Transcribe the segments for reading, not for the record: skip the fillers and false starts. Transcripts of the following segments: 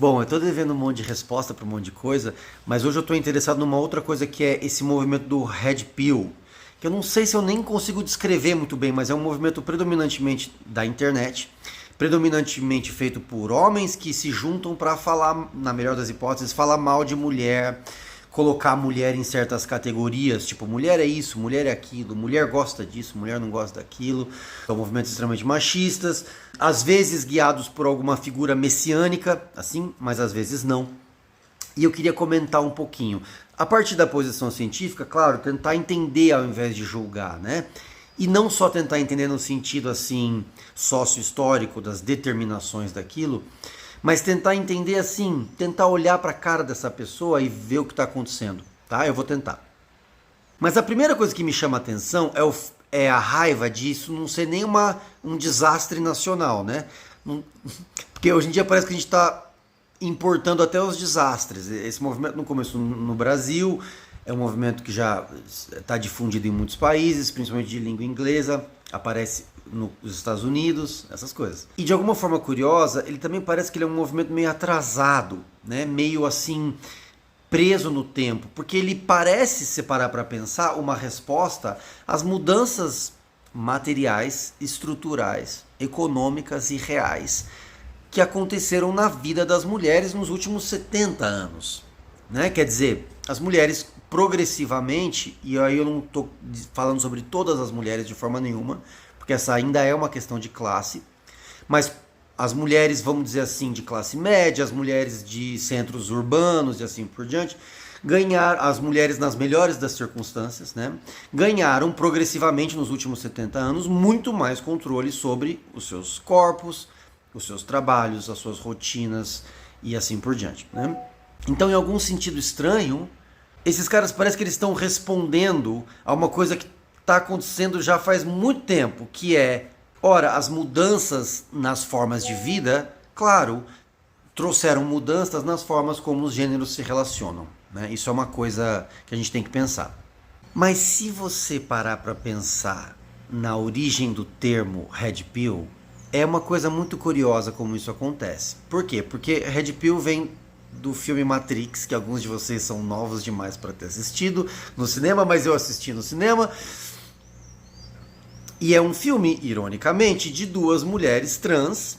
Bom, eu tô devendo um monte de resposta para um monte de coisa, mas hoje eu tô interessado numa outra coisa que é esse movimento do Red Pill, que eu não sei se eu nem consigo descrever muito bem, mas é um movimento predominantemente da internet, predominantemente feito por homens que se juntam para falar, na melhor das hipóteses, falar mal de mulher, colocar a mulher em certas categorias, tipo, mulher é isso, mulher é aquilo, mulher gosta disso, mulher não gosta daquilo. São movimentos extremamente machistas, às vezes guiados por alguma figura messiânica, assim, mas às vezes não. E eu queria comentar um pouquinho. A partir da posição científica, claro, tentar entender ao invés de julgar, né? E não só tentar entender no sentido, assim, sócio-histórico das determinações daquilo, mas tentar entender assim, tentar olhar para a cara dessa pessoa e ver o que está acontecendo, tá? Eu vou tentar. Mas a primeira coisa que me chama a atenção é a raiva disso não ser nem um desastre nacional, né? Porque hoje em dia parece que a gente está importando até os desastres. Esse movimento não começou no Brasil, é um movimento que já está difundido em muitos países, principalmente de língua inglesa, aparece nos Estados Unidos, essas coisas. E de alguma forma curiosa, ele também parece que ele é um movimento meio atrasado, né? Meio assim, preso no tempo, porque ele parece, se parar para pensar, uma resposta às mudanças materiais, estruturais, econômicas e reais que aconteceram na vida das mulheres nos últimos 70 anos. Né? Quer dizer, as mulheres progressivamente, e aí eu não estou falando sobre todas as mulheres de forma nenhuma, porque essa ainda é uma questão de classe, mas as mulheres, vamos dizer assim, de classe média, as mulheres de centros urbanos e assim por diante, as mulheres nas melhores das circunstâncias, né, ganharam progressivamente nos últimos 70 anos muito mais controle sobre os seus corpos, os seus trabalhos, as suas rotinas e assim por diante, né? Então, em algum sentido estranho, esses caras parece que eles estão respondendo a uma coisa que está acontecendo já faz muito tempo, que é, ora, as mudanças nas formas de vida, claro, trouxeram mudanças nas formas como os gêneros se relacionam, né? Isso é uma coisa que a gente tem que pensar. Mas se você parar para pensar na origem do termo Red Pill, é uma coisa muito curiosa como isso acontece. Por quê? Porque Red Pill vem do filme Matrix, que alguns de vocês são novos demais para ter assistido no cinema, mas eu assisti no cinema. E é um filme, ironicamente, de duas mulheres trans,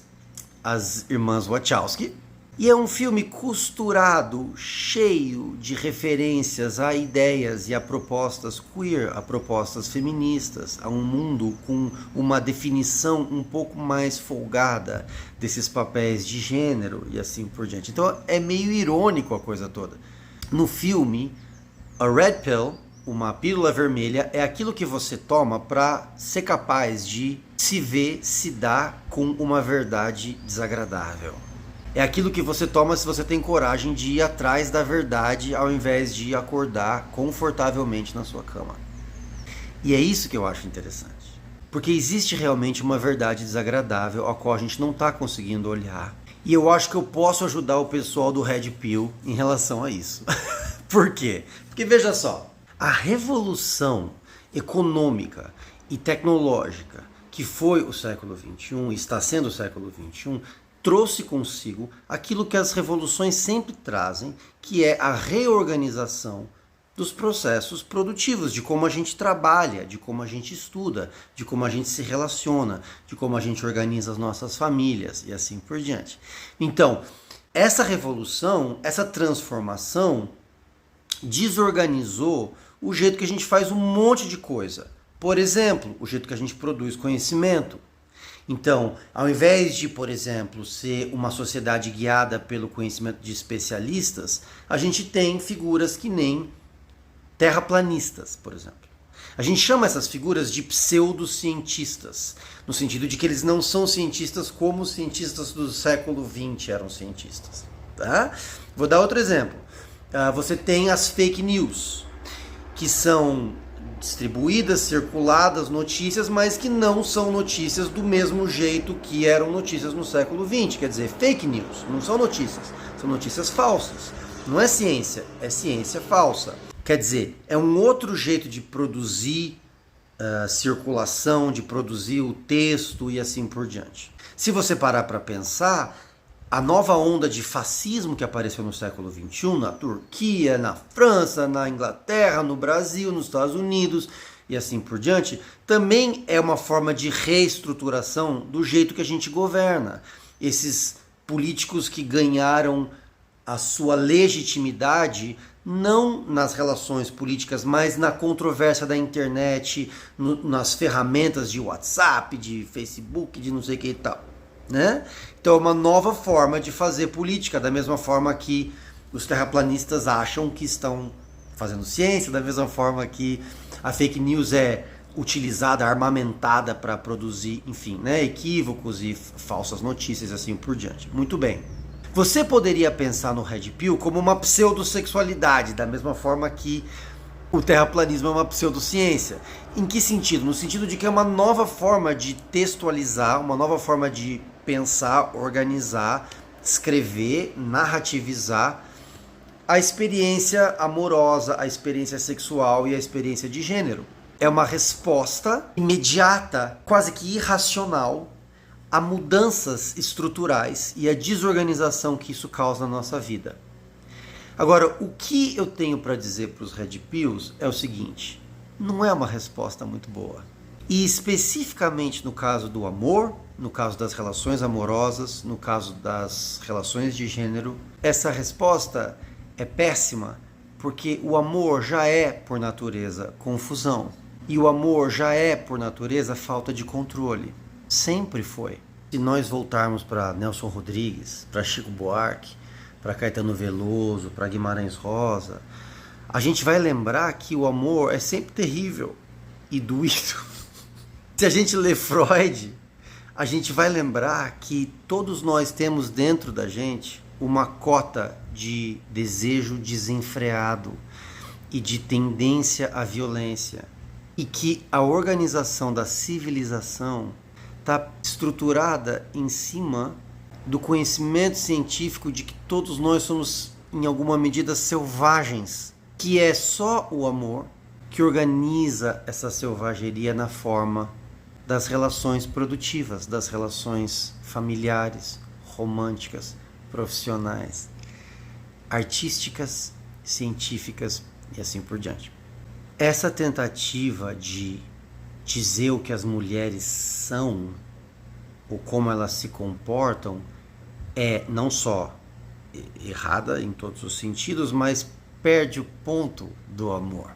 as irmãs Wachowski. E é um filme costurado, cheio de referências a ideias e a propostas queer, a propostas feministas, a um mundo com uma definição um pouco mais folgada desses papéis de gênero e assim por diante. Então é meio irônico a coisa toda. No filme, a Red Pill, uma pílula vermelha, é aquilo que você toma para ser capaz de se dar com uma verdade desagradável. É aquilo que você toma se você tem coragem de ir atrás da verdade ao invés de acordar confortavelmente na sua cama. E é isso que eu acho interessante. Porque existe realmente uma verdade desagradável a qual a gente não está conseguindo olhar. E eu acho que eu posso ajudar o pessoal do Red Pill em relação a isso. Por quê? Porque veja só, a revolução econômica e tecnológica que foi o século XXI e está sendo o século XXI trouxe consigo aquilo que as revoluções sempre trazem, que é a reorganização dos processos produtivos, de como a gente trabalha, de como a gente estuda, de como a gente se relaciona, de como a gente organiza as nossas famílias e assim por diante. Então, essa revolução, essa transformação desorganizou o jeito que a gente faz um monte de coisa. Por exemplo, o jeito que a gente produz conhecimento. Então, ao invés de, por exemplo, ser uma sociedade guiada pelo conhecimento de especialistas, a gente tem figuras que nem terraplanistas, por exemplo. A gente chama essas figuras de pseudocientistas, no sentido de que eles não são cientistas como os cientistas do século XX eram cientistas. Tá? Vou dar outro exemplo. Você tem as fake news, que são distribuídas, circuladas notícias, mas que não são notícias do mesmo jeito que eram notícias no século XX. Quer dizer, fake news não são notícias falsas. Não é ciência falsa. Quer dizer, é um outro jeito de produzir circulação, de produzir o texto e assim por diante. Se você parar para pensar, A nova onda de fascismo que apareceu no século XXI, na Turquia, na França, na Inglaterra, no Brasil, nos Estados Unidos e assim por diante, também é uma forma de reestruturação do jeito que a gente governa. Esses políticos que ganharam a sua legitimidade não nas relações políticas, mas na controvérsia da internet, nas ferramentas de WhatsApp, de Facebook, de não sei o que e tal. Né? Então é uma nova forma de fazer política, da mesma forma que os terraplanistas acham que estão fazendo ciência, da mesma forma que a fake news é utilizada, armamentada para produzir, enfim, né, equívocos e falsas notícias, assim por diante. Muito bem. Você poderia pensar no Red Pill como uma pseudossexualidade, da mesma forma que o terraplanismo é uma pseudociência. Em que sentido? No sentido de que é uma nova forma de textualizar, uma nova forma de pensar, organizar, escrever, narrativizar a experiência amorosa, a experiência sexual e a experiência de gênero. É uma resposta imediata, quase que irracional, a mudanças estruturais e a desorganização que isso causa na nossa vida. Agora, o que eu tenho para dizer para os Red Pills é o seguinte: não é uma resposta muito boa. E especificamente no caso do amor, no caso das relações amorosas, no caso das relações de gênero, essa resposta é péssima, porque o amor já é, por natureza, confusão. E o amor já é, por natureza, falta de controle. Sempre foi. Se nós voltarmos para Nelson Rodrigues, para Chico Buarque, para Caetano Veloso, para Guimarães Rosa, a gente vai lembrar que o amor é sempre terrível e doído. Se a gente lê Freud, a gente vai lembrar que todos nós temos dentro da gente uma cota de desejo desenfreado e de tendência à violência. E que a organização da civilização está estruturada em cima do conhecimento científico de que todos nós somos, em alguma medida, selvagens, que é só o amor que organiza essa selvageria na forma das relações produtivas, das relações familiares, românticas, profissionais, artísticas, científicas e assim por diante. Essa tentativa de dizer o que as mulheres são ou como elas se comportam é não só errada em todos os sentidos, mas perde o ponto do amor.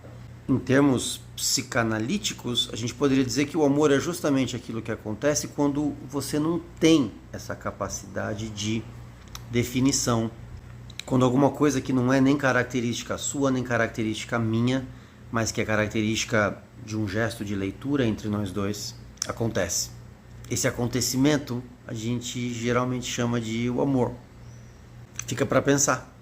Em termos psicanalíticos, a gente poderia dizer que o amor é justamente aquilo que acontece quando você não tem essa capacidade de definição, quando alguma coisa que não é nem característica sua, nem característica minha, mas que é característica de um gesto de leitura entre nós dois, acontece. Esse acontecimento a gente geralmente chama de o amor. Fica para pensar.